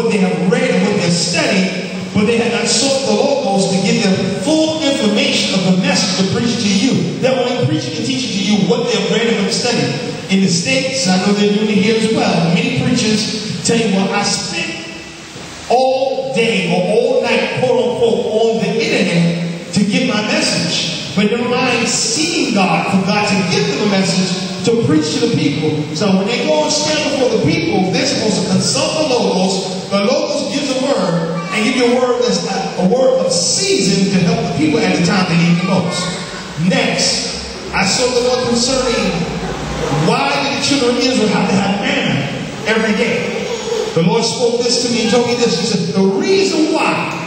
what they have read and what they have studied, but they have not sought the Logos to give them full information of the message to preach to you. They're only preaching and teaching to you what they have read and what studied. In the States, I know they're doing it here as well. Many preachers tell you, well, I spent all day or all night, quote unquote, on the internet to get my message. But never mind seeking God for God to give them a message to preach to the people. So when they go and stand before the people, they're supposed to consult the Logos. The Logos gives a word and give you a word that's a word of season to help the people at the time they need the most. Next, I saw the one concerning why did the children of Israel have to have manna every day. The Lord spoke this to me and told me this. He said, the reason why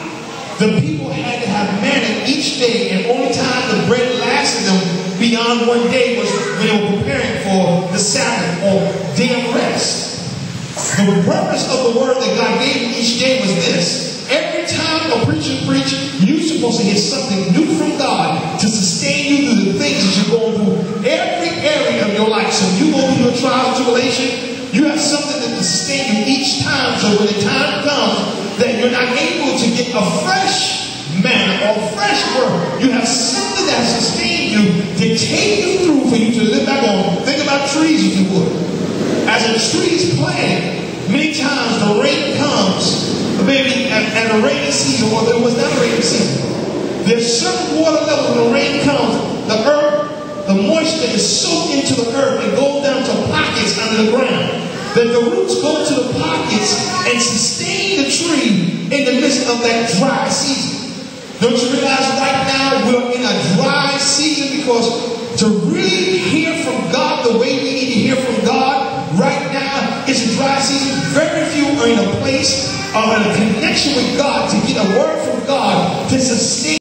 the people had to have manna each day, and only time the bread lasted them beyond one day was when they were preparing for the Sabbath or day of rest. The purpose of the word that God gave them each day was this. Every time a preacher preaches, you're supposed to get something new from God to sustain you through the things that you're going through every area of your life. So you go through your trial and tribulation, you have something that can sustain you each time. So when the time comes that you're not able to get a fresh manna or fresh word, you have something that sustains you to take you through for you to live back on. Think about trees if you would. As a tree is planted, many times the rain comes, maybe at a rainy season, or there was not a rainy season. There's certain water level when the rain comes, the earth, the moisture is soaked into the earth and goes down to pockets under the ground. Then the roots go to the pockets and sustain the tree in the midst of that dry season. Don't you realize right now we're in a dry season? Because to really hear from God the way we need to hear from God right now, it's a dry season. Very few are in a place or in a connection with God to get a word from God to sustain